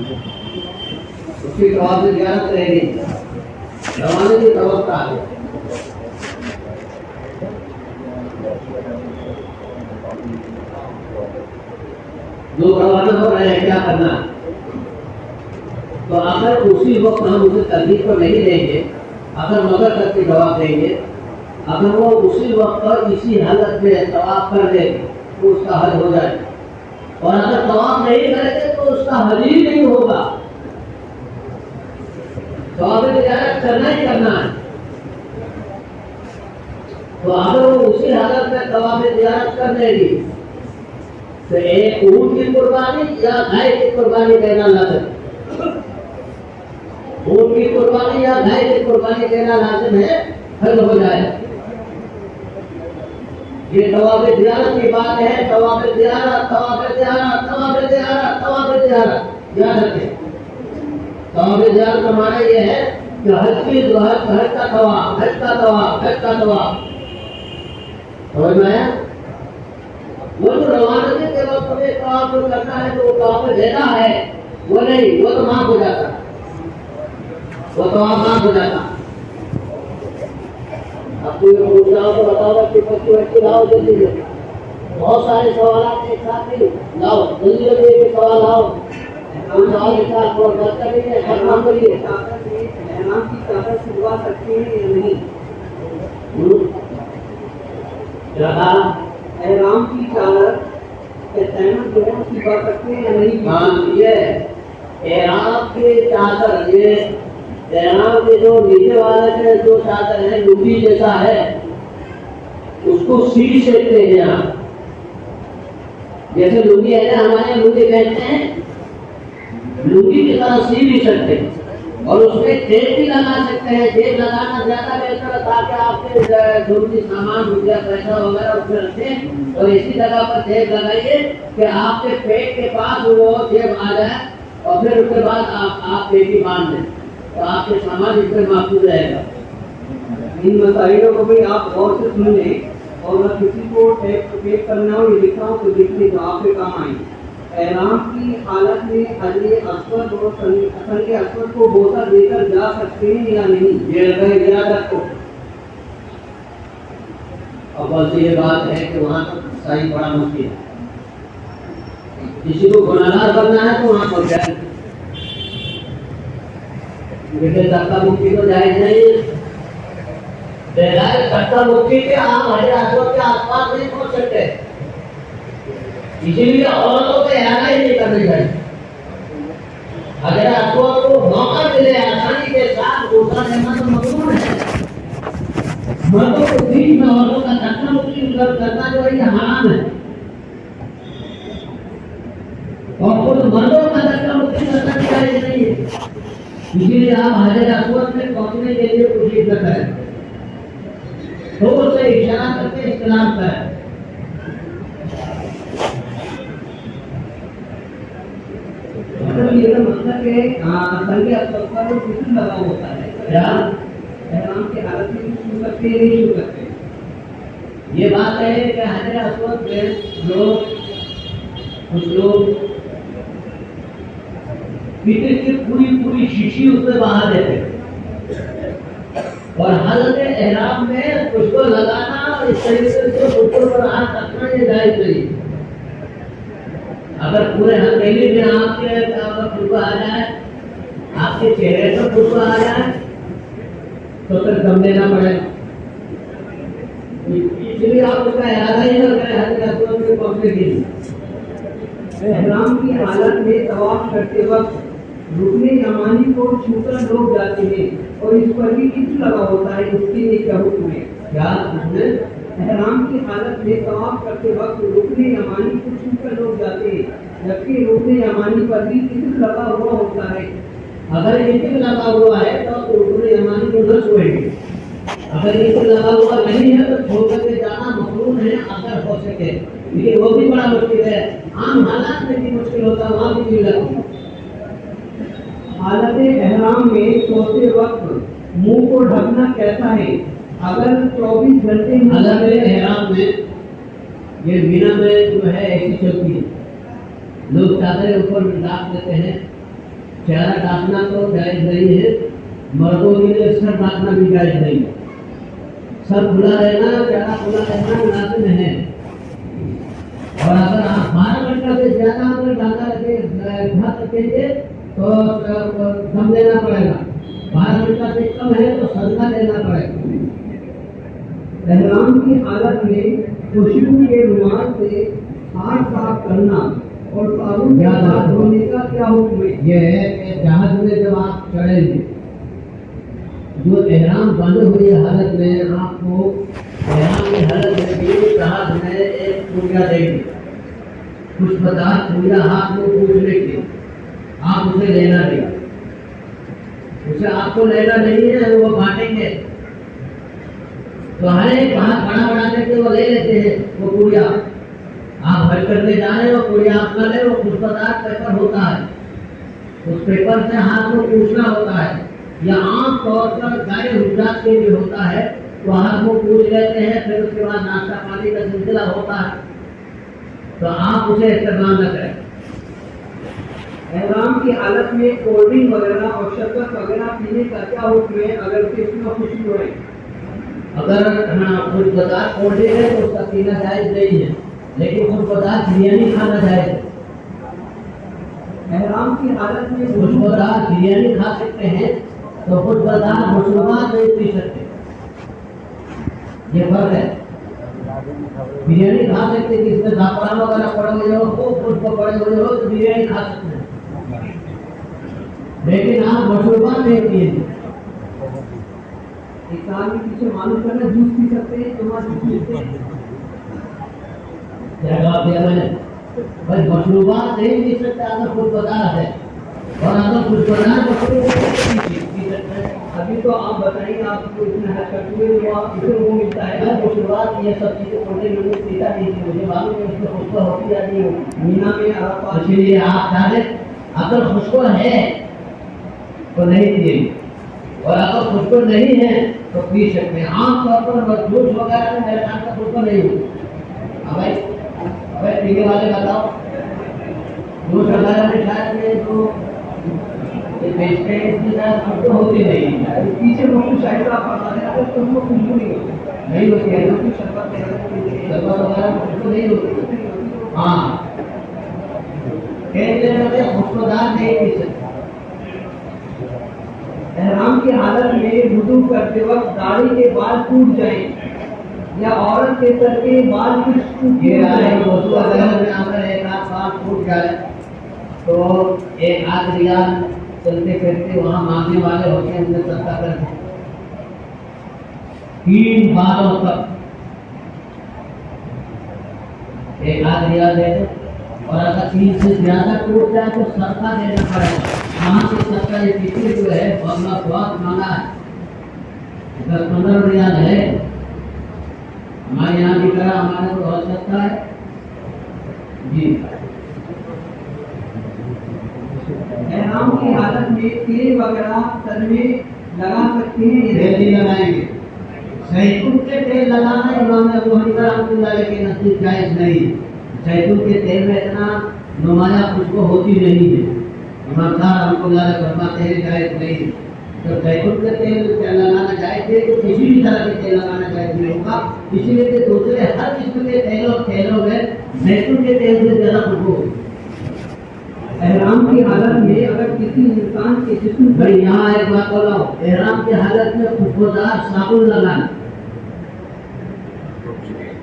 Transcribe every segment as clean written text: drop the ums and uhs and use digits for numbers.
اس کی طواف زیارت رہے گی، روانے کی توقع ہے۔ لوگ روانہ ہو رہے ہیں، کیا کرنا ہے؟ تو اگر اسی وقت ہم اسے ترغیب کو نہیں دیں گے، اگر مگر تک کے جواب دیں گے، اگر وہ اسی وقت پر اسی حالت میں طواف کر دے تو اس کا حج ہو جائے، اور اگر طواف نہیں کرے گے تو اس کا حج ہی نہیں ہوگا۔ طواف زیارت کرنا ہی کرنا ہے۔ تو اگر وہ اسی حالت میں طواف زیارت کر دے گی تو ایک اونٹ کی قربانی یا گائے کی قربانی دینا لازم، اونٹ کی قربانی یا گائے کی قربانی دینا لازم ہے، حج ہو جائے۔ یہ طواف زیارت کی بات ہے۔ طواف زیارت، طواف زیارت، طواف زیارت، طواف زیارت، یاد رکھیں۔ طواف زیارت کا معنی یہ ہے کہ حج کی حج کا طواف، حج کا طواف، حج کا طواف، سمجھ میں آیا؟ وہ جو روانگی کے وقت میں طواف جو کرنا ہے تو وہ طواف دینا ہے، وہ نہیں، وہ تو معاف ہو جاتا، وہ طواف معاف ہو جاتا۔ اب کوئی پوچھ رہا ہو تو بتاؤ کہ بچے لاؤ جلدی سے، بہت سارے سوالات ایک ساتھ ہی لاؤ، جلدی جلدی ایک سوال لاؤ، کوئی سوال ایک ساتھ اور بات کر لیجیے، ہر کام کریے۔ احرام کی چادر چھڑوا سکتے ہیں یا نہیں؟ احرام کی چادر تیمم جو ہے اس کی بات سکتے ہیں یا نہیں؟ ہاں، یہ احرام کی چادر، یہ احرام کے جو نیچے والے کے جو چادر ہے لنگی جیسا ہے، اس کو سی سکتے ہیں آپ، جیسے لنگی ہے نا، ہمارے لنگی کہتے ہیں، لنگی کی طرح سی بھی سکتے ہیں، اور اس میں ٹیپ بھی لگا سکتے ہیں۔ ٹیپ لگانا زیادہ بہتر ہے تاکہ آپ کے ضروری سامان، روپیہ، پیسہ وغیرہ اس میں رکھیں، اور اسی جگہ پر ٹیپ لگائیے کہ آپ کے پیٹ کے پاس وہ ٹیپ آ جائے، اور پھر اس کے بعد آپ پیٹی باندھ دیں تو آپ کے سامان اس میں محفوظ رہے گا۔ ان مسائلوں کو بھی آپ غور سے سن لیں، اور میں کسی کو ٹیپ کرنا ہو یہ لکھا ہوں تو لکھ لیں تو آپ کے کام آئیں۔ احرام کی حالت میں حجر اسود اور سنگ اسود کو بوسہ دے کر جا سکتے ہیں یا نہیں؟ یہ یاد رکھو۔ اول تو یہ بات ہے کہ وہاں صحیح بڑا مشکل ہے، کسی کو گناہگار بننا ہے تو وہاں پر جائے، لیکن دھکا مکی تو جائز نہیں۔ بغیر دھکا مکی کے آپ حجر اسود کے آس پاس نہیں پہنچ سکتے، اسی لیے عورتوں کو احاطہ ہی نہیں کرنا چاہیے۔ حجر اسود کو موقع ملے آسانی کے ساتھ بوسہ دینا تو مقبول ہے، مردوں کو بیچ میں عورتوں کا دھکا مکی کرنا جو ہے یہ حرام ہے، اور خود مردوں کا دھکا مکی کرنا جائز نہیں ہے۔ اسی لیے آپ حجر اسود میں پہنچنے کے لیے کوشش نہ کریں، دور سے اشارہ کر کے استعلام کریں۔ یہ مطلب کہ سنگ اسود پر کسی لگا ہوتا ہے، کیا احرام کی حالت میں چھو سکتے ہیں نہیں چھو سکتے؟ یہ بات ہے کہ حجر اسود میں کچھ لوگ پیتے کی پوری شیشی اس میں بہا دیتے، اور حالت احرام میں اس کو لگانا اور اس طریقے سے اوپر پر ہاتھ رکھنا یہ جائز نہیں۔ اگر پورے ہتھیلی میں آپ کے خوشبو آ جائے، آپ کے چہرے پر خوشبو آ جائے تو پھر دم دینا پڑے گا، اس لیے آپ اس کا ارادہ ہی نہ کریں حجر اسود میں پہنچنے کے لیے۔ احرام کی حالت میں طواف کرتے وقت رکن یمانی کو چھو کر لوگ جاتے ہیں، اور اس پر بھی کس لگا ہوتا ہے، اس کے لیے کیا حکم ہے؟ کیا حکم ہے؟ احرام کی حالت میں طواف کرتے وقت رکن یمانی کو چھو کر لوگ جاتے ہیں، جبکہ رکن یمانی پر بھی کس لگا ہوا ہوتا ہے۔ اگر یہ کس لگا ہوا ہے تو رکن یمانی کو نہ چھوئیں گے، اگر یہ کس لگا ہوا نہیں ہے تو چھوڑ کر کے جانا مقروض ہے اگر ہو سکے، لیکن وہ بھی بڑا مشکل ہے، عام حالات میں بھی مشکل ہوتا ہے، وہاں بھی لگتی ہے۔ حالت احرام میں سوتے وقت منہ کو ڈھکنا کیسا ہے؟ اگر 24 گھنٹے حالت احرام میں یہ مینا میں جو ہے ایسی چلتی ہے، لوگ چادریں اوپر ڈال دیتے ہیں چہرہ ڈھانپنا تو جائز نہیں ہے، مردوں کے لیے سر ڈھانپنا بھی جائز نہیں ہے. سر کھلا رہنا، چہرہ کھلا رہنا لازم ہے. اور اگر آپ 12 گھنٹہ سے زیادہ اگر ڈھاکا رکھیں گے تو دم دینا پڑے گا. 12 گھنٹہ سے کم ہے تو صدقہ دینا پڑے گا. احرام کی حالت میں خوشبو کے رومال سے ہاتھ صاف کرنا اور صابن کے ہاتھ دھونے کا کیا حکم ہے؟ یہ ہے کہ جہاز میں جب آپ چڑھیں گے، جو احرام باندھے ہوئی حالت میں آپ کو احرام کی حالت میں بھی جہاز میں ایک پوجا دیں گے، خوشبودار پوجا ہاتھ میں پوجنے کی، آپ اسے لینا نہیں، اسے آپ کو لینا نہیں ہے، وہ بانٹیں گے. تو ہر ایک ہاتھ بڑا بڑا کر کے وہ لے لیتے ہیں وہ پوڑیا. آپ حج کرنے جا رہے ہو، پوڑیا آپ کا لے، وہ خوشبودار پیپر ہوتا ہے، اس پیپر سے ہاتھ کو پوچھنا ہوتا ہے. یا عام طور پر غیر حجاج کے لیے ہوتا ہے تو ہاتھ کو پوچھ لیتے ہیں، پھر اس کے بعد ناشتہ پانی کا سلسلہ ہوتا ہے، تو آپ اسے استعمال نہ کریں. احرام کی حالت میں کولڈ ڈرنک وغیرہ اور شربت وغیرہ پینے کا کیا حکم ہے اگر اس میں خوشبو ہے؟ اگر خوشبودار کولڈ ڈرنک ہے تو اس کا پینا جائز نہیں ہے، لیکن خوشبودار بریانی کھانا جائز ہے. احرام کی حالت میں خوشبودار بریانی کھا سکتے ہیں تو خوشبودار مشروبات نہیں پی سکتے. یہ فرق ہے. بریانی کھا سکتے ہیں، جس میں زعفران وغیرہ پڑے ہوئے ہو، خوب خوشبو پڑے ہوئے ہو تو بریانی کھا سکتے ہیں، لیکن آپ مشروبات نہیں پیے. اسلام کے پیچھے معلوم کرنا جوس پی سکتے ہیں، جمع جوس پیتے ہیں. کیا جواب دیا میں نے؟ بھائی مشروبات نہیں پی سکتے اگر خوشبودار ہے، اور اگر خوشبودار مشروبات پی سکتے ہیں. ابھی تو آپ بتائیں آپ کو اتنا حج کرتے ہوئے جو آپ اسے وہ ملتا ہے مشروبات یہ سب چیزیں پڑھنے میں پیتا نہیں تھی، مجھے معلوم ہے اس میں خوشبو ہوتی یا نہیں ہوتی. مینا میں عرفات اسی لیے آپ جانیں اگر خوشبو ہے تو نہیں پیے، اور اگر خوشبو نہیں ہے تو پی سکتے ہیں. عام طور پر جوس وغیرہ میں میرے خیال سے خوشبو نہیں ہوتی. ابھی پینے والے بتاؤ، جوس وغیرہ میں شاید یہ جو بیچتے ہیں اس کی شاید خوشبو ہوتی نہیں ہے. پیچھے مختلف شاید آپ بتا دیں اگر تم کو خوشبو نہیں ہوتی نہیں ہوتی ہے، کیونکہ شربت شربت وغیرہ میں خوشبو نہیں ہوتی. ہاں کہتے ہیں خوشبودار نہیں پی سکتے. احرام کی حالت میں وضو کرتے وقت داڑھی کے بال ٹوٹ جائیں یا عورت کے سر کے بال کچھ یہ آئے وضو وغیرہ میں اگر ایک آدھ بال ٹوٹ جائے تو ایک آدھ ریال چلتے پھرتے وہاں مانگنے والے ہوتے ہیں، انہیں صدقہ کرتے ہیں 3 بالوں تک ایک آدھ ریال دے دو. اور اگر 3 سے زیادہ ٹوٹ جائے تو صدقہ دینا پڑے گا. وہاں سے صدقہ یہ فکر جو ہے بہت مانگا ہے، 10-15 ریال ہے. ہمارے یہاں کی طرح ہمارے کو بہت سستا ہے جی. احرام کی حالت میں تیل وغیرہ سر میں لگا سکتے ہیں؟ تیل نہیں لگائیں گے. زیتون کے تیل لگانا امام ابو حنیفہ رحمۃ اللہ علیہ کے نزدیک جائز نہیں. زیتون کے تیل میں اتنا نمایاں خوشبو ہوتی نہیں ہے. امام صاحب رحمۃ اللہ علیہ فرماتے ہیں جائز نہیں. تو زیتون کے تیل لگانا جائز ہے تو کسی بھی طرح کے تیل لگانا جائز نہیں ہوگا. اسی لیے کہ دوسرے ہر قسم کے تیلوں میں زیتون کے تیل سے زیادہ خوشبو ہوتی ہے. احرام کی حالت میں اگر کسی انسان کے جسم پر بھائی یہاں ایک بات بتاؤ، احرام کی حالت میں خوشبودار صابن لگانا،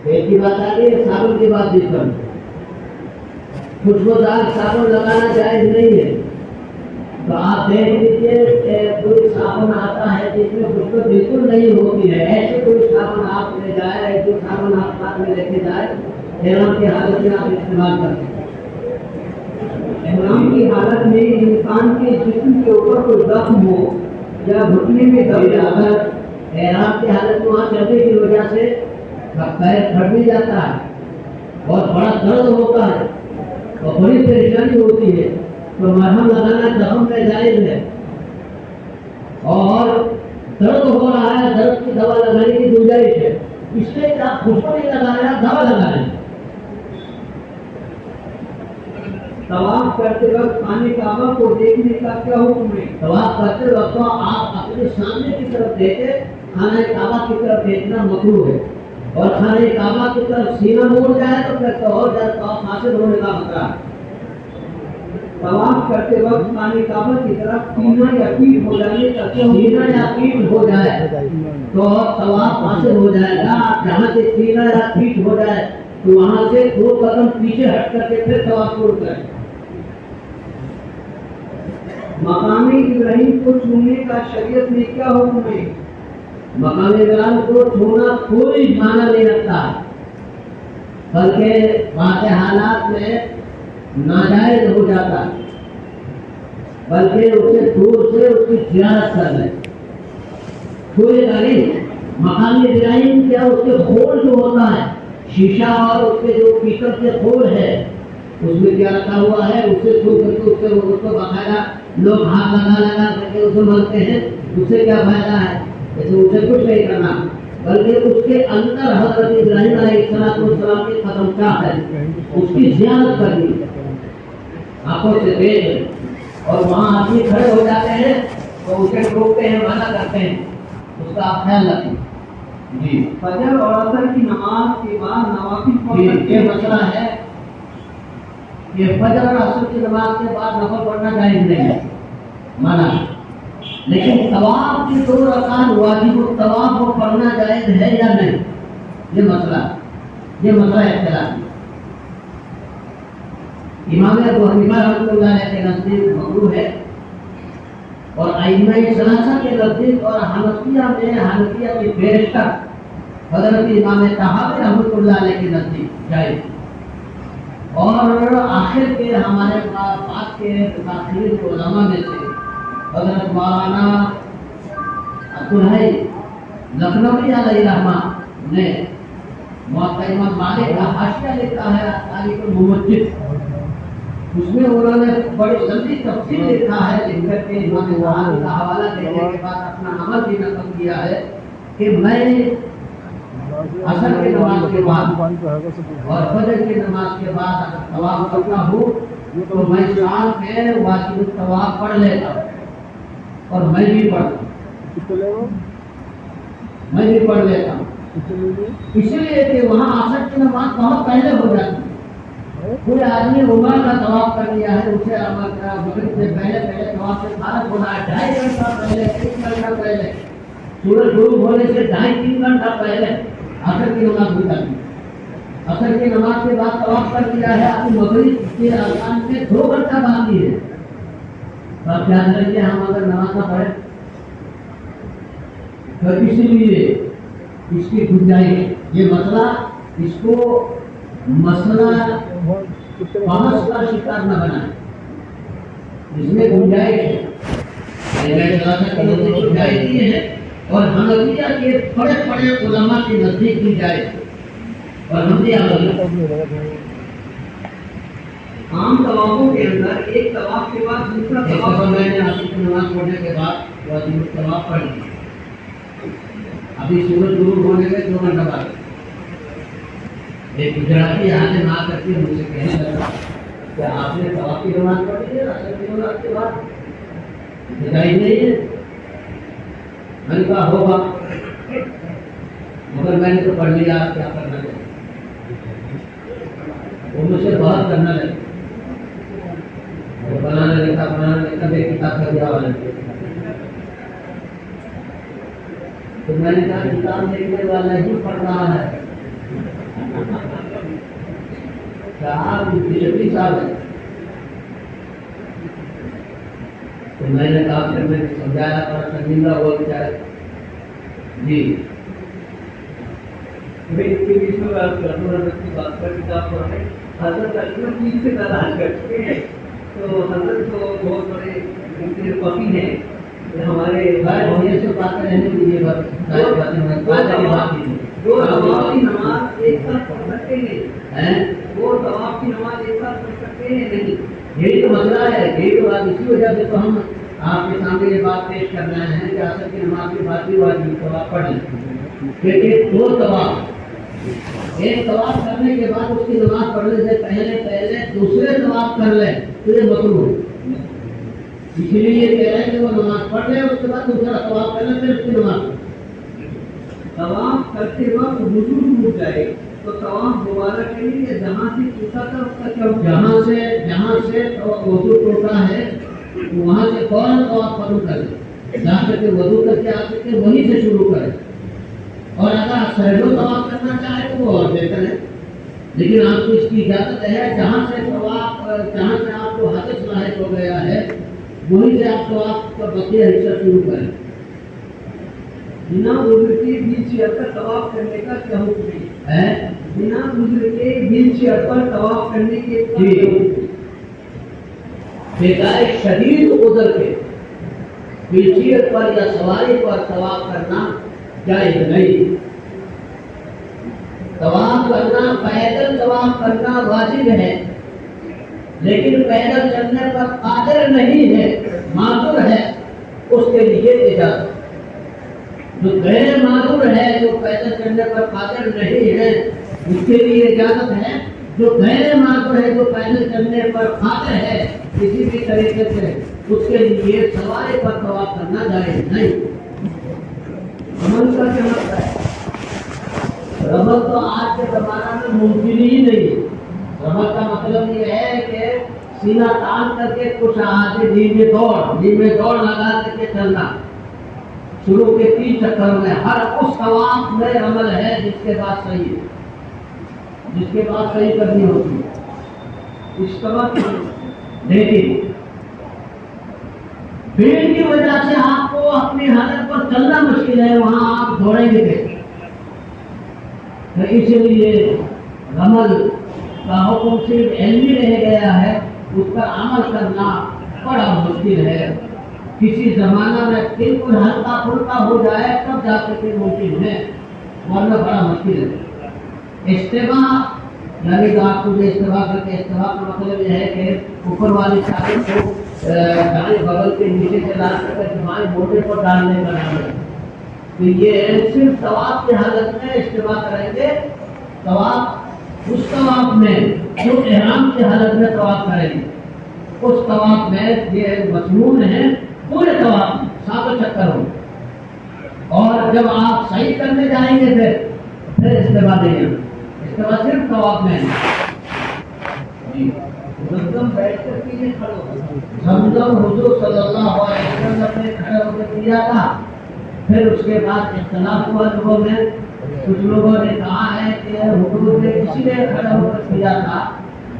ایک کی بات آ گئی، صابن کی بات بھی کرو. خوشبودار صابن لگانا جائز نہیں ہے. تو آپ دیکھ لیجیے کہ کوئی صابن آتا ہے جس میں خوشبو بالکل نہیں ہوتی ہے، ایسے کوئی صابن آپ لے جائے، ایسے صابن آپ ساتھ میں لے کے جائے، احرام کی حالت میں آپ استعمال کر سکتے. احرام کی حالت میں انسان کے جسم کے اوپر کوئی زخم ہو یا گھٹنے میں درد، اگر احرام کی حالت میں وہاں چلنے کی وجہ سے پیر پھٹ بھی جاتا ہے اور بڑا درد ہوتا ہے اور بڑی پریشانی ہوتی ہے تو مرہم لگانا زخم میں جائز ہے. اور درد ہو رہا ہے، درد کی دوا لگانے کی گنجائش ہے. اس لیے آپ خوشبو نہیں لگا رہے ہیں، دوا لگا رہے ہیں. طواف کرتے وقت خانہ کعبہ کو دیکھنے کا کیا حکم ہے؟ طواف کرتے وقت آپ اپنے سامنے کی طرف دیکھیں، خانہ کعبہ کی طرف دیکھنا مکروہ ہے، اور خانہ کعبہ کی طرف سینہ موڑ جائے تو پھر تو اور زیادہ طواف حاصل ہونے کا خطرہ ہے۔ طواف کرتے وقت خانہ کعبہ کی طرف سینہ یا پیٹھ ہو جانے کا کیا حکم سینہ ہے؟ یا پیٹھ ہو جائے تو طواف حاصل ہو جائے گا۔ جہاں سے سینہ یا پیٹھ ہو جائے تو وہاں سے 2 قدم پیچھے ہٹ کر کے پھر طواف شروع کریں۔ مقام ابراہیم کو چھونے کا شریعت میں کیا حکم ہے؟ مقام ابراہیم کو چھونا کوئی معنی نہیں رکھتا، بلکہ وہاں کے حالات میں ناجائز ہو جاتا، بلکہ اسے دور سے اس کی زیارت کر لیں، چھوئے گا نہیں۔ مقام ابراہیم کیا اس کے خول جو ہوتا ہے، شیشہ اور اس کے جو پیتل کے خول ہے، اس میں کیا رکھا ہوا ہے، اسے چھو کر کے اس کو باقاعدہ لوگ ہاتھ لگا کر کے اسے ملتے ہیں، اس سے کیا فائدہ ہے؟ جیسے اسے کچھ نہیں کرنا، بلکہ اس کے اندر حضرت ابراہیم علیہ السلام کی قدم چاہ ہے، اس کی زیارت کرنی، آنکھوں سے دیکھ، اور وہاں آدمی کھڑے ہو جاتے ہیں تو اسے روکتے ہیں، منع کرتے ہیں، اس کا آپ خیال رکھیں۔ جی فجر اور عصر کی نماز کے بعد نوافل پڑھ سکتے یہ ہیں؟ مسئلہ ہے کہ فجر اور عصر کی نماز کے بعد نفل پڑھنا جائز نہیں ہے، منع ہے، لیکن طواف کی 2 رکعت واجب الطواف کو پڑھنا جائز ہے یا نہیں، یہ مسئلہ اختلاف ہے۔ امام ابو حنیفہ رحمۃ اللہ علیہ کے نزدیک مکروہ ہے، اور ائمہ ثلاثہ کے نزدیک اور حنفیہ کی بیشتر حضرت امام طحاوی رحمۃ اللہ علیہ کے نزدیک جائز، اور آخر کے ہمارے بعد کے متاثرین علماء میں سے حضرت مولانا عبدالحی لکھنوی علیہ رحمہ نے موطا امام مالک کا حاشیہ لکھا ہے تاریخ الممجد، اس میں انہوں نے بڑی لمبی تفصیل لکھا ہے، لکھ کر کے امام طحاوی کا حوالہ دینے کے بعد اپنا عمل بھی نقل کیا ہے کہ میں عصر کی نماز کے بعد اور فجر کی نماز کے بعد اگر طواف کرتا ہوں تو میں سال میں واجب الطواف پڑھ لیتا ہوں، اور میں بھی پڑھ لیتا ہوں، اس لیے کہ وہاں عصر کی نماز بہت پہلے ہو جاتی ہے۔ کوئی آدمی عمرہ کا طواف کر لیا ہے، اسے مغرب سے پہلے طواف سے فارغ ہونا ہے، 2.5 گھنٹہ پہلے، 1 گھنٹہ پہلے، سورج غروب ہونے سے 2.5-3 گھنٹہ پہلے عصر کی نماز ہو جاتی ہے۔ عصر کی نماز کے بعد طواف کر لیا ہے، ابھی مغرب کے اذان میں 2 گھنٹہ باقی ہے، تو آپ یاد رکھیے ہم اگر نماز نہ پڑھیں تو اس لیے اس کی گنجائش، یہ مسئلہ اس کو مسئلہ بحث کا شکار نہ بنائیں، اس میں گنجائش ہے، گنجائش یہ ہے، اور حنفیہ کے بڑے علماء کے نزدیک بھی جائز، اور عام طوافوں کے اندر ایک طواف کے بعد دوسرا طواف میں نے عصر کی نماز پڑھنے کے بعد واجب الطواف پڑھ لی، ابھی سورج غروب ہونے میں 2 گھنٹہ بعد ایک گجراتی یہاں سے نہ کر کے مجھ سے کہنے لگا کہ آپ نے طواف کی نماز پڑھی ہے عصر کی نماز کے بعد؟ بتائی نہیں ہے، میں نے کہا ہوگا، مگر میں نے تو پڑھ لیا، آپ کیا کرنا چاہیے؟ وہ مجھ سے بات کرنا لگے، بنانے لگا ایک کتاب کا دیا والا، تو میں نے کہا کتاب دیکھنے والا ہی پڑھ رہا ہے، صاحب بجلی صاحب ہے، تو میں نے کہا پھر میں نے سمجھایا اور شرمندہ ہوا بیچارہ، جی میں اس کے بیچ میں حضرت کی بات پر کتاب پڑھ رہے ہیں، حضرت اکرم چیز سے تلاش کر چکے ہیں، تو حضرت تو بہت بڑے فقیہ ہیں، ہمارے ہونے سے باتیں رہنے دیجیے، جو طواف کی نماز ایک ساتھ پڑھ سکتے ہیں، وہ طواف کی نماز ایک ساتھ پڑھ سکتے ہیں نہیں، یہی تو مسئلہ ہے، یہی تو بات، اسی وجہ سے تو ہم آپ کے سامنے یہ بات پیش کر رہے ہیں کہ عصر کی نماز کے بعد بھی واجب الطواف پڑھ لیں، کیونکہ 2 طواف ایک طواف کرنے کے بعد اس کی نماز پڑھنے سے پہلے دوسرے طواف کر لے تو یہ مکروہ ہے. اس لیے یہ کہہ رہے ہیں کہ وہ نماز پڑھ لے اس کے بعد دوسرا طواف کر لے پھر اس کی نماز پڑھے. طواف کرتے وقت وضو ٹوٹ جائے تو طواف دوبارہ کریں گے. جہاں سے ٹوٹا تھا اس کا کیا جہاں سے وضو ٹوٹا ہے وہاں سے فوراً طواف شروع کرے. جہاں سے کہ وضو کر کے آ سکے وہیں سے شروع کرے. اور اگر سہلو طواف کرنا چاہے تو وہ اور بہتر ہے. لیکن آپ کو اس کی اجازت ہے جہاں سے آپ کو حدث لاحق ہو گیا ہے وہیں سے آپ طواف کا بقیہ حصہ شروع کریں. بنا وضو کے ویل چیئر پر طواف کرنے کا کیا حکم ہے؟ بنا وضو کے ویل چیئر پر طواف کرنے کے بغیر شدید عذر کے ویل چیئر پر یا سواری پر طواف کرنا جائز نہیں. طواف کرنا پیدل طواف کرنا واجب ہے لیکن پیدل چلنے پر قادر نہیں ہے معذور ہے اس کے لیے اجازت. جو غیر معذور ہے جو پیدل چلنے پر قادر نہیں ہے اس کے لیے اجازت ہے. جو غیر معذور ہے جو پیدل چلنے پر قادر ہے کسی بھی طریقے سے اس کے لیے سواری پر طواف کرنا جائز نہیں. عمل کا کیا مطلب ہے؟ رمل تو آج کے زمانہ میں ممکن ہی نہیں ہے. رمل کا مطلب یہ ہے کہ سینہ تان کر کے کچھ آگے دھیمے دوڑ لگا کر کے چلنا. شروع کے 3 چکروں میں ہر اس طواف میں عمل ہے جس کے بعد صحیح کرنی ہوتی ہے. اس طواف لیکن بھیڑ کی وجہ سے آپ کو اپنی حالت پر چلنا مشکل ہے وہاں آپ دوڑیں گے تو اس لیے رمل کا حکم صرف علمی رہ گیا ہے. اس پر عمل کرنا بڑا مشکل ہے. کسی زمانہ میں بالکل ہلکا پھلکا ہو جائے تب جا کے ممکن ہے ورنہ بڑا مشکل ہے. استوا یعنی آپ کو استوا کر کے استوا کا مطلب یہ ہے کہ اوپر والی چادر کو دائیں بغل کے نیچے سے لا کر بائیں موٹے پر ڈالنے کا نام ہے. تو یہ صرف طواف کی حالت میں استوا کریں گے. طواف اس طواف میں جو احرام کی حالت میں طواف کریں گے اس طواف میں یہ مضمون ہے پورے طواف 7 چکر ہو. اور جب آپ صحیح کرنے جائیں گے پھر استوا دیں گے. استوا صرف طواف میں ہے. زمزم بیٹھ کر کے یہ کھڑے ہو. زمزم حضور صلی اللہ علیہ وسلم نے کھڑے ہو کے کیا تھا. پھر اس کے بعد اختلاف ہوا لوگوں میں. کچھ لوگوں نے کہا ہے کہ حضور نے اسی لیے کھڑے ہو کر کیا تھا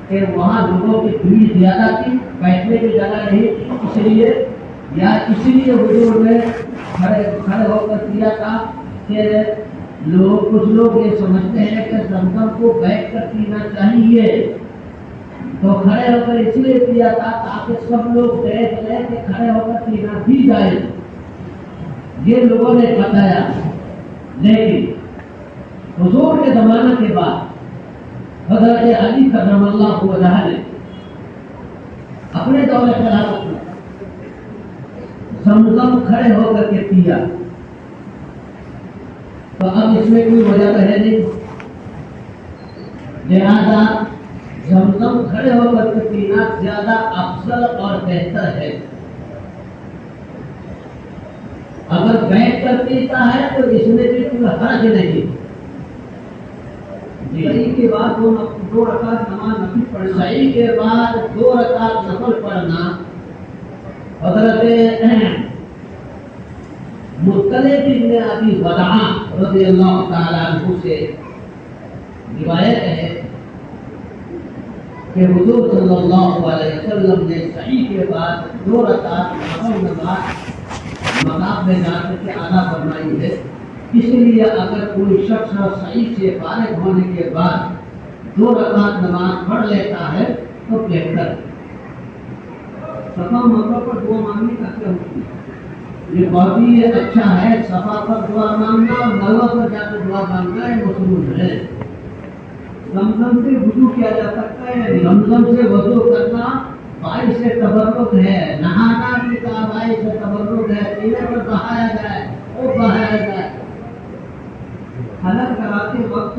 کہ وہاں لوگوں کی بھیڑ زیادہ تھی بیٹھنے کی جگہ نہیں تھی اس لیے یا اسی لیے حضور نے کھڑے ہو کر کیا تھا کہ کچھ لوگ یہ سمجھتے ہیں کہ زمزم کو بیٹھ کر پینا چاہیے تو کھڑے ہو کر اس لیے کیا تھا تاکہ سب لوگ دیکھ لیں کہ کھڑے ہو کر پینا بھی جائے. یہ لوگوں نے بتایا. لیکن حضور کے زمانہ کے بعد حضرت علی کرم اللہ وجہ نے اپنے دور خلافت میں زمزم کھڑے ہو کر کے پیا تو اب اس میں کوئی وجہ تو ہے نہیں. لہذا زمزم کھڑے ہو کر کے پینا زیادہ افضل اور بہتر ہے. اگر بیٹھ کر پیتا ہے تو اس میں بھی کوئی حرج نہیں. صحیح کے بعد 2 رکعت نماز نفل پڑھنا. صحیح کے بعد 2 رکعت نفل پڑھنا حضرت مطلب ابن ابی وداع رضی اللہ تعالی عنہ سے روایت ہے کہ حضور صلی اللہ علیہ وسلم نے صحیح کے بعد 2 رکعت نفل نماز مقام میں جا کر کے ادا فرمائی ہے. اس لیے اگر کوئی شخص صحیح سے فارغ ہونے کے بعد 2 رکعت نماز پڑھ لیتا ہے تو بہتر. صفا مروا پر دعا مانگنے کا کیا حکم ہے؟ یہ بہت ہی اچھا ہے. صفا پر دعا مانگنا اور مروا پر جا کر دعا مانگنا یہ مصنون ہے. زمزم سے وضو کیا جا سکتا ہے؟ زمزم سے وضو کرنا باعث تبرک ہے. نہانا بھی کا باعث تبرک ہے. پینے پر بہایا جائے وہ بہایا جائے. حلق کراتے وقت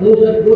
2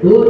2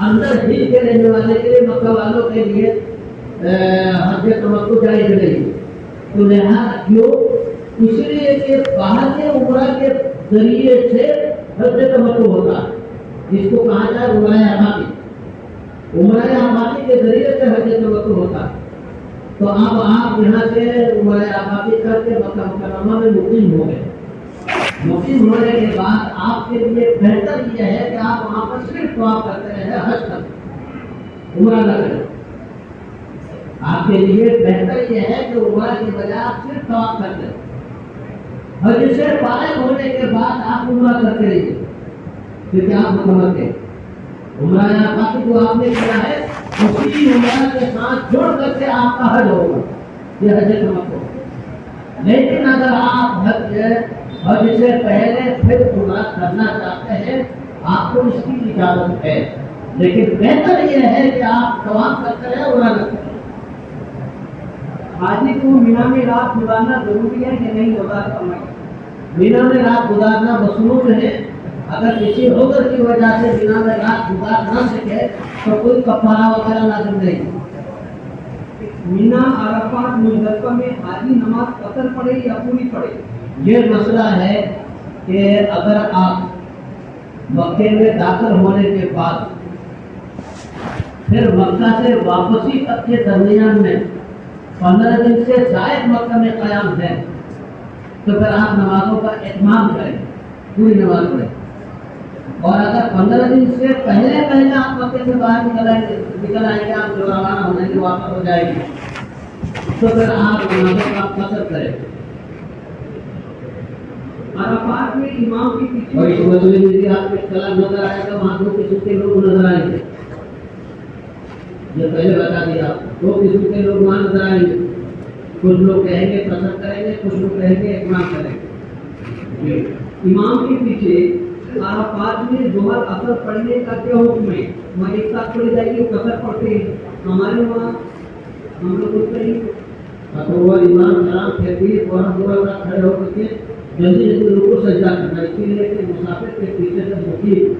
اندر ہل کے رہنے والے کے لیے مکہ والوں کے لیے حج تمتع جائز نہیں. تو لہٰذا کیوں؟ اس لیے کہ باہر کے عمرہ کے ذریعے سے حج تمتع ہوتا ہے، جس کو کہا جائے عمرہ عبادی. عمرہ عبادی کے ذریعے سے حج تمتع ہوتا ہے. تو اب آپ یہاں سے عمرہ عبادی کر کے مکہ مکرمہ میں مقیم ہو گئے. مقیم ہونے کے بعد آپ کے لیے بہتر یہ ہے کہ آپ وہاں پر صرف طواف کرتے رہیں، حج تک عمرہ نہ کریں. آپ کے لیے بہتر یہ ہے کہ عمرہ کے بجائے آپ صرف طواف کرتے رہیں. حج سے فارغ ہونے کے بعد آپ عمرہ کرتے رہیے، کیونکہ آپ مکمل تھے. عمرہ عبادی جو آپ نے کیا ہے اسی عمرہ کے ساتھ جوڑ کر کے آپ کا حج ہوگا، یہ حج تمتع. لیکن اگر آپ حج سے پہلے پھر عمرہ کرنا چاہتے ہیں آپ کو اس کی اجازت ہے، لیکن بہتر یہ ہے کہ آپ طواف کرتے رہیں، عمرہ نہ کریں. حاجی کو مینا میں رات گزارنا ضروری ہے کہ نہیں گزار کرنا؟ مینا میں رات گزارنا مصنون ہے. اگر کسی عذر کی وجہ سے مینا میں رات گزار نہ سکے تو کوئی کفارہ وغیرہ لازم نہیں. مینا عرفات مزدلفہ میں حاجی نماز قصر پڑھے یا پوری پڑھے؟ یہ مسئلہ ہے کہ اگر آپ مکے میں داخل ہونے کے بعد پھر مکہ سے واپسی تک کے درمیان میں 15 دن سے زائد مکہ میں قیام ہے تو پھر آپ نمازوں کا اتمام کریں، پوری نماز پڑھیں. اور اگر 15 دن سے پہلے آپ مکے سے باہر نکل آئیں گے، آپ جو روانہ ہونے کے واپس ہو جائے گی تو پھر آپ نمازوں کا قصر کریں. عرفات میں امام کے پیچھے اور اس مسئلے میں بھی آپ کو اختلاف نظر آئے گا. وہاں دو قسم کے لوگ نظر آئیں گے، یہ پہلے بتا دیا. دو قسم کے لوگ وہاں نظر آئیں گے. کچھ لوگ کہیں گے قصر کریں گے، کچھ لوگ کہیں گے اتمام کریں گے. امام کے پیچھے عرفات میں ظہر اثر پڑھنے کا کیا حکم ہے؟ وہاں ایک ساتھ پڑھی جائے گی، قصر پڑھتے ہیں. ہمارے وہاں ہم لوگ اس طرح تو وہ امام کرام تکبیر اور ہم کھڑے ہو کر کے جلدی رکوع سجدہ کرنا. اس لیے کہ مسافر کے پیچھے سے مقیم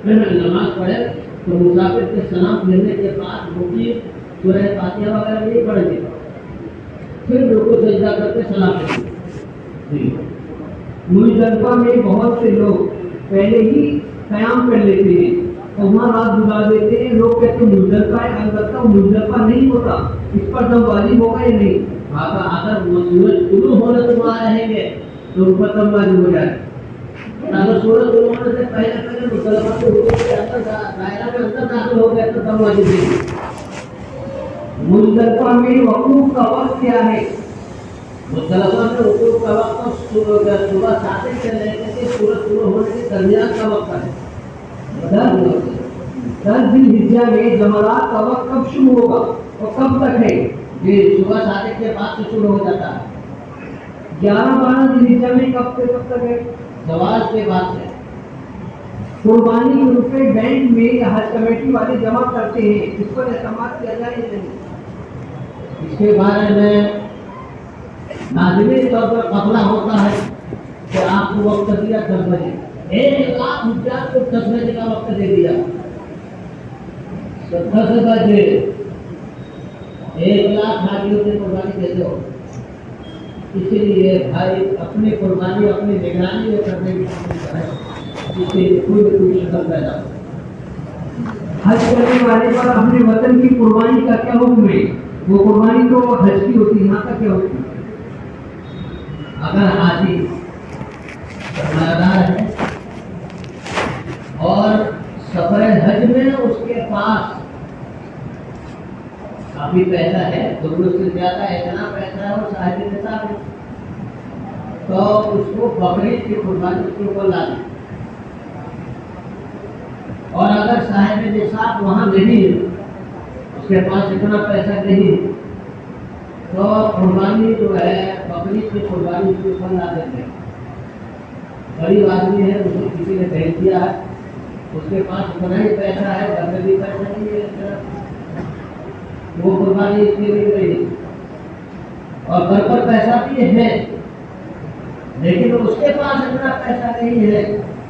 نماز پڑھے تو مسافر کے سلام پھیرنے کے بعد مقیم سورہ فاتحہ وغیرہ نہیں پڑھیں گے، پھر رکوع سجدہ کر کے سلام پھیریں. مزدلفہ میں بہت سے لوگ پہلے ہی قیام کر لیتے ہیں اور وہاں رات گزار دیتے ہیں. لوگ کہتے ہیں مزدلفہ ہے، البتہ مزدلفہ نہیں ہوتا. اس پر دم واجب ہوگا یا نہیں؟ اگر سورج طلوع ہونے سے وہاں رہیں گے تو ان پر دم واجب ہو جائے. اگر سورج طلوع ہونے سے پہلے مزدلفہ کے رکوع کے اندر دائرہ میں اندر داخل ہو گئے تو دم واجب نہیں. مزدلفہ میں وقوف کا وقت کیا ہے؟ مزدلفہ میں وقوف کا وقت صبح 7 سے لے کے سورج طلوع ہونے کے درمیان کا وقت ہے. 10 ذی الحجہ میں جمرات کا وقت کب شروع ہوگا اور کب تک ہے؟ جی صبح 7 کے بعد سے شروع ہو جاتا ہے. 11-12 ذی الحجہ میں کب سے کب تک ہے؟ زوال کے بعد سے. قربانی کے روپے بینک میں یا حج کمیٹی والے جمع کرتے ہیں، اس پر اعتماد کیا جائے یا نہیں؟ اس کے بارے میں لازمی طور پر قبلہ ہوتا ہے کہ آپ کو وقت دیا 10 بجے. 1,00,000 حجاج کو 10 بجے کا وقت دے دیا. 10 بجے 1,00,000 حاجیوں کی قربانی دے دو. اسی لیے بھائی اپنی قربانی اپنی نگرانی میں کرنے کی کوشش کریں، جس سے کوئی شکل پیدا ہو. حج کرنے والے پر اپنے وطن کی قربانی کا کیا حکم ہے؟ وہ قربانی تو حج کی ہوتی ہے، یہاں کا کیا حکم ہے؟ اگر حاجی سرمایہ ہے اور سفر حج میں اس کے پاس کافی پیسہ ہے، ضرورت سے زیادہ اتنا پیسہ ہے اور صاحب نصاب ہے، تو اس کو بقرعید کی قربانی کے اوپر لا دیں. اور اگر صاحب نصاب وہاں نہیں ہے، اس کے پاس اتنا پیسہ نہیں تو قربانی جو ہے بقرعید کی قربانی کے اوپر لا دیتے ہیں. غریب آدمی ہے، اسے کسی نے بھیج دیا ہے، اس کے پاس اتنا ہی پیسہ ہے، گھر میں بھی پیسہ نہیں ہے، وہ قربانی اس لیے نہیں رہی. اور گھر پر پیسہ بھی ہے لیکن اس کے پاس اتنا پیسہ نہیں ہے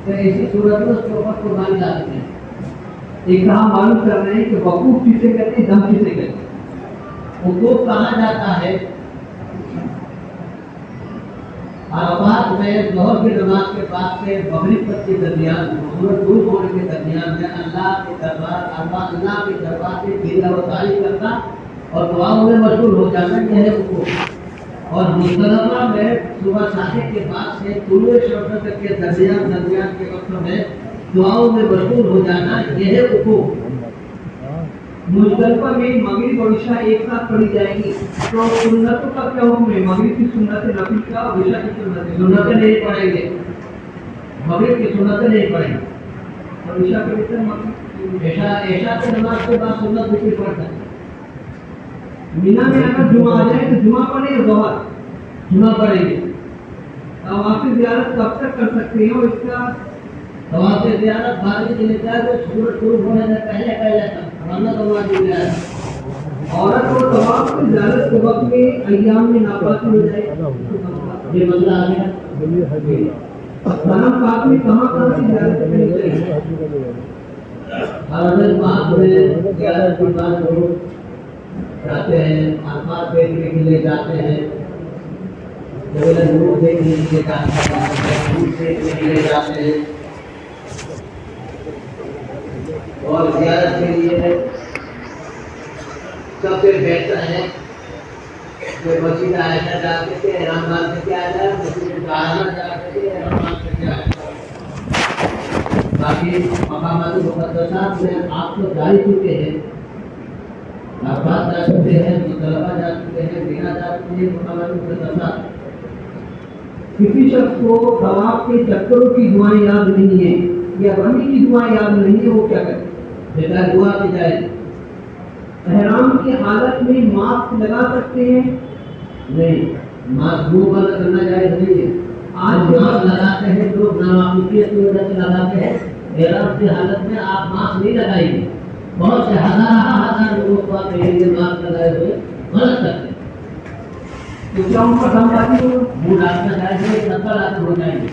کہ ایسی صورت میں اس کے اوپر قربانی لا دیتے ہیں. ایک ہم معلوم کر رہے ہیں کہ وقوف کسے کہتے ہیں، دم کسے کہتے ہیں؟ وقوف کہا جاتا ہے عرفات میں ظہر کی نماز کے بعد سے مغرب تک کے درمیان سورج غروب ہونے کے درمیان میں اللہ کے دربار سے گریہ و تعریف کرنا اور دعاؤں میں مشغول ہو جانا، یہ ہے وقوف۔ اور مزدلفہ میں صبح صادق کے بعد سے طلوع شمس تک کے درمیان کے وقت میں دعاؤں میں مشغول ہو جانا، یہ ہے وقوف۔ مزدلفہ میں مغرب اور عشاء ایک ساتھ پڑھی جائیں گی، تو سنتوں کا کیا حکم ہے؟ مغرب کی سنت نفل کا اور عشاء کی سنتیں نہیں پڑھیں گے، مغرب کی سنتیں نہیں پڑھیں گے، اور عشاء کے وقت مغرب عشاء کی نماز کے بعد سنت ذکر پڑھ سکتے ہیں۔ مینا میں اگر جمعہ آ جائے تو جمعہ پڑھیں یا ظہر؟ جمعہ پڑھیں گے۔ طواف زیارت کب تک کر سکتے ہیں اور اس کا طواف زیارت بارش کے لیے تو سورج غروب ہونے سے پہلے تک ورنہ طواف کی زیارت عورت اور طواف کی زیارت کے وقت میں ایام میں ناپاکی ہو جائے، یہ مسئلہ آ گیا۔ حرم پاک میں کہاں سے زیارت کرنی چاہیے؟ حرم پاک میں زیارت کے بعد لوگ جاتے ہیں، عرفات دیکھنے کے لیے جاتے ہیں، جبل نور دیکھنے کے لیے جاتے ہیں، دور دیکھنے کے لیے جاتے ہیں، اور زیارت کے لیے سب سے بہتر ہے کہ مسجد عائشہ جا کے احرام باندھ کے کیا جائے، مسجد طاہرہ جا کے احرام باندھ کے کیا جائے۔ باقی مقامات مقدسات میں آپ تو جا ہی چکے ہیں، عرفات جا چکے ہیں، مزدلفہ جا چکے ہیں، مینا جا چکے ہیں، مقامات مقدسات۔ کسی شخص کو طواف کے چکروں کی دعائیں یاد نہیں ہے یا رمی کی دعائیں یاد نہیں ہے، وہ کیا کرے؟ بہتر دعا کی جائے۔ احرام کی حالت میں ماسک لگا سکتے ہیں؟ نہیں، ماسک منہ بند کرنا جائز نہیں ہے۔ آج ماسک لگاتے ہیں تو ناواقفیت کی وجہ سے لگاتے ہیں، احرام کی حالت میں آپ ماسک نہیں لگائیں گے۔ بہت سے ہزار لوگوں کو آپ کہیں گے ماسک لگائے ہوئے غلط کرتے ہیں، تو کیا ان کا دم بازی ہو؟ منہ ڈالنا جائز نہیں، نقل آتے ہو جائیں گے۔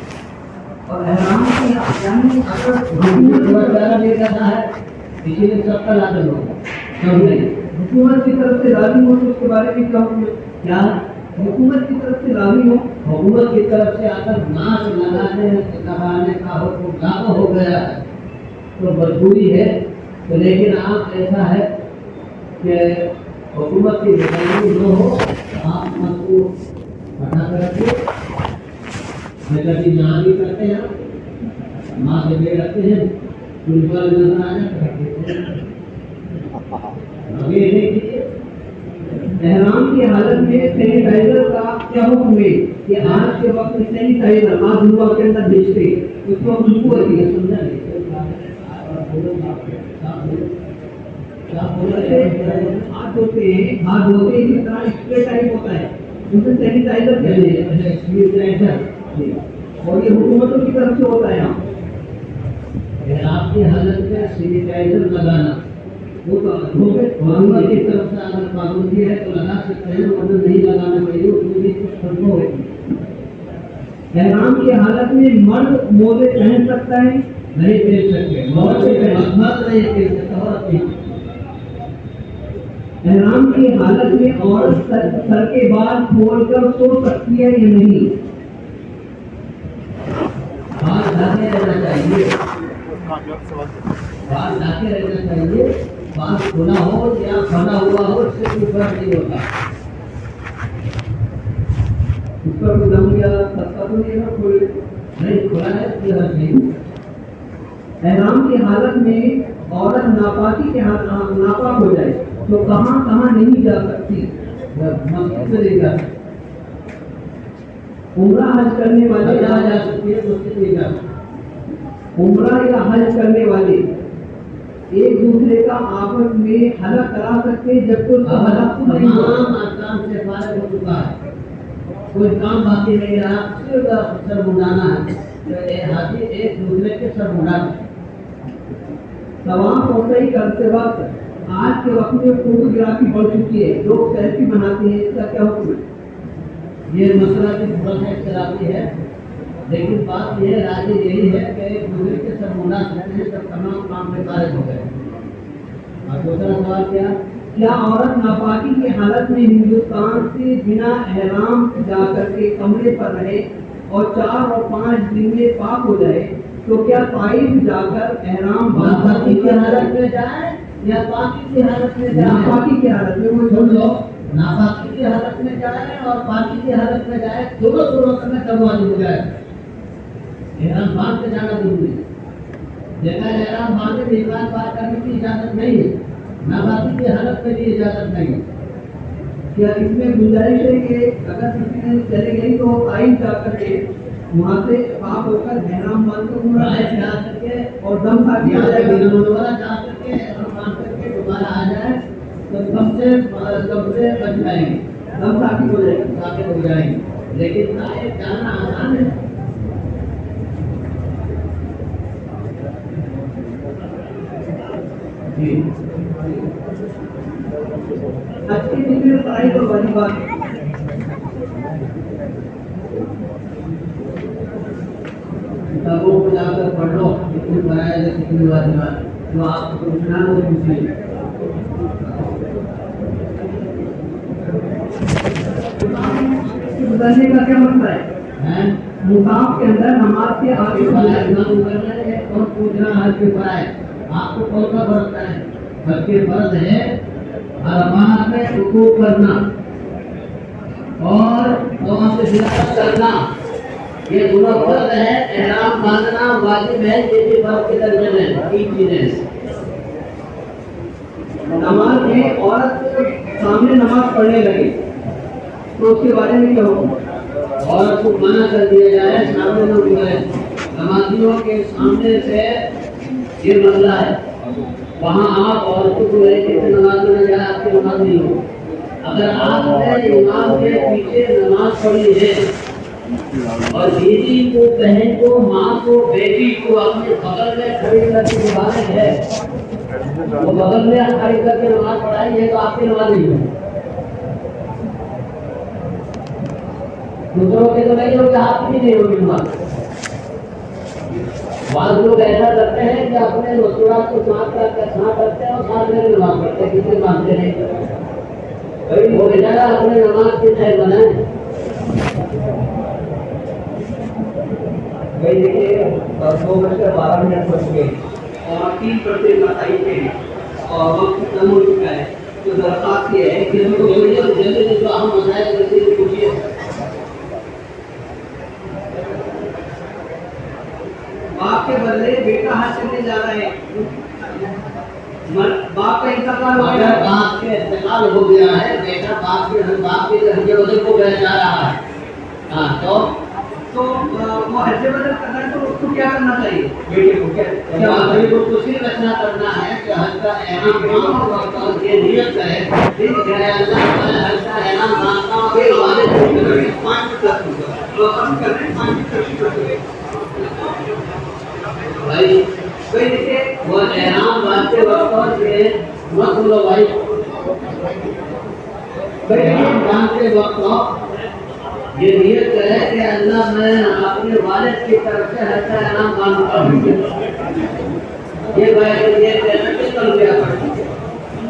اور احرام کی یعنی اگر حکومت تھوڑا زیادہ نہیں کرنا ہے، اسی لیے سب کا لازم ہوگا، سب نہیں۔ حکومت کی طرف سے راضی ہو تو اس کے بارے میں کیا حکم ہے؟ کیا حکومت کی طرف سے راضی ہو، حکومت کی طرف سے اگر ماسک لگانے کا حکم لاگو ہو گیا ہے تو مجبوری ہے، تو لیکن آپ ایسا ہے کہ حکومت کی نگرانی نہ ہو، آپ ماسک کو ہٹا کر رکھیے۔ میں کبھی یہاں بھی کرتے ہیں، ماسک لے رکھتے ہیں، پولیس والے نظر آ جاتے ہیں، ابھی نہیں کیجیے۔ احرام کی حالت میں سینیٹائزر کا کیا حکم ہے کہ آج کے وقت میں سینیٹائزر آج دنیا کے اندر بیچتے اس کو خوشبو ہوتی ہے، سمجھا نہیں؟ ہاتھ دھوتے ہیں، ہاتھ دھوتے ہیں جس طرح اسپرے ٹائپ ہوتا ہے، اسے سینیٹائزر کہتے ہیں، اور یہ حکومتوں کی طرف سے ہوتا ہے۔ آپ کی حالت میں سینیٹائزر لگانا وہ تو حکومت کی طرف سے اگر پابندی ہے تو لگا سکتے ہیں، ورنہ نہیں لگانا چاہیے، اس میں بھی کچھ فرق ہوگی۔ احرام کی حالت میں مرد موزے پہن سکتا ہے؟ نہیں پہن سکتے، بہت سے مرد نہیں پہن سکتا، عورت نہیں۔ احرام کی حالت میں عورت سر کے بال کھول کر سو سکتی ہے یا نہیں؟ بال ڈھاکے رہنا چاہیے، بال ڈھاکے رہنا چاہیے، بال کھلا ہو یا بنا ہوا ہو اس سے کوئی فرق نہیں ہوتا۔ اس پر کوئی دم یا سستا تو نہیں ہے، کوئی نہیں کھلا ہے کوئی حرج نہیں۔ احرام کی حالت میں عورت ناپاکی کے ناپاک ہو جائے تو کہاں کہاں نہیں جا سکتی؟ مسجد سے لے کر عمرہ حج کرنے والے جا سکتی ہے، مسجد نہیں جا سکتی۔ عمرہ یا حج کرنے والے ایک دوسرے کا آپس میں حلق کرا سکتے جب تک حلق کو نہیں ہوا۔ تمام احکام سے فارغ ہو چکا ہے، کوئی کام باقی نہیں رہا، صرف سر منڈانا ہے، حاجی ایک دوسرے کے سر منڈانا۔ طواف اور سعی کرتے وقت آج کے وقت میں فوٹوگرافی بڑھ چکی ہے، لوگ سیلفی بناتے ہیں، اس کا کیا حکم ہے؟ یہ مسئلہ بھی تھوڑا سا اختلافی ہے، لیکن بات یہ راضی یہی ہے کہ ایک دوسرے کے سر منڈا سکتے ہیں، جب تمام کام میں فارغ ہو گئے۔ اور دوسرا سوال کیا عورت ناپاکی کی حالت میں ہندوستان سے بنا احرام جا کر کے کمرے پر رہے اور 4 اور 5 دن میں پاک ہو جائے تو کیا طائف جا کر احرام ناپاکی کی حالت میں جائے یا پاکی کی حالت میں جائے؟ ناپاکی کی حالت میں وہ سن لو، ناپاکی کی حالت میں جائے اور پاکی کی حالت میں جائے، دونوں میں کب واجب ہو جائے؟ احرام باندھ کے جانا ضروری ہے۔ بغیر احرام باندھے میقات پار کرنے کی اجازت نہیں ہے، ناپاکی کی حالت میں بھی اجازت نہیں ہے۔ کیا اس میں گنجائش ہے کہ اگر کسی نے چلے گئی تو طائف جا کر کے وہاں سے پاک ہو کر احرام باندھ کر عمرہ جا کر کے اور دم پاکی یا ہو جائے مدینہ گا منورہ جا کر کے احرام باندھ کر کے دوبارہ آ جائے تو کم سے بچ جائیں گے، دم پاکی ہو جائے گا۔ ثابت ہو جائیں گے۔ لیکن طائف جانا آسان ہے۔ جی آج کے دن میں طائف اور واجبات کتابوں کو جا کر پڑھ لو، کتنے فرائض ہے کتنے واجبات، جو آپ کو پوچھنا ہے وہ پوچھیے۔ گزرنے کا کیا مسئلہ ہے؟ مقام کے اندر نماز کے آگے اور پوچھنا حج کے فرائض آپ کو کون سا فرض ہے؟ حج کے فرض ہے عرفات میں رکوع کرنا اور طواف زیارت کرنا، یہ دونوں فرض ہے۔ احرام باندھنا واجب ہے، یہ بھی فرض کے درجے میں ہیں، 3 چیزیں۔ نماز میں عورت سامنے نماز پڑھنے لگے تو اس کے بارے میں کیا ہوگا؟ عورت کو منع کر دیا جائے سامنے نہ گزرے۔ نمازیوں کے سامنے سے یہ مسئلہ ہے، وہاں آپ عورتوں کو لے کے نماز میں نہ جائے، آپ کی نماز نہیں ہو۔ اگر آپ نے امام کے پیچھے نماز پڑھی ہے اور بیوی کو، بہن کو، ماں کو، بیٹی کو اپنے بغل میں کھڑی کر کے نماز ہے، وہ بغل میں کھڑی کر کے نماز پڑھائی ہے تو آپ کی نماز نہیں ہے۔ دوسروں کے تو نہیں ہوگی، آپ کی نہیں ہوگی نماز۔ بعض لوگ ایسا کرتے ہیں کہ اپنے مستورات کو ساتھ کرتے ہیں اور ساتھ میں نماز پڑھتے ہیں، کسی مانتے نہیں کرتے۔ وہ بیچارہ اپنے نماز کی خیر بنائے۔ بھائی دیکھیے 2:12 ہو چکے اور 3% بتائی تھے اور وقت ختم ہو چکا ہے، تو درخواست یہ ہے کہ جلدی جو اہم مسائل جلدی پوچھیے۔ باپ کے بدلے بیٹا حج کرنے جا رہا ہے، باپ کا انتقال ہو گیا، اگر باپ کے انتقال ہو گیا ہے، بیٹا باپ کے حج بدل کو گھر جا رہا ہے، ہاں تو وہ حج بدل کرنا ہے تو اس کو کیا کرنا چاہیے؟ بیٹے کو باپ کو خوشی رکھنا کرنا ہے کہ حج کا احرام باندھنا اور یہ نیت ہے کہ اللہ تعالی حج کا احرام باندھنا اور یہ بھائی دیکھیے وہ احرام باندھتے وقت یہ مت بولو بھائی، احرام باندھتے وقت یہ نیت ہے کہ اللہ میں اپنے والد کی طرف سے حج کا احرام باندھتا ہوں، یہ بھائی یہ کہنا کہ کر دیا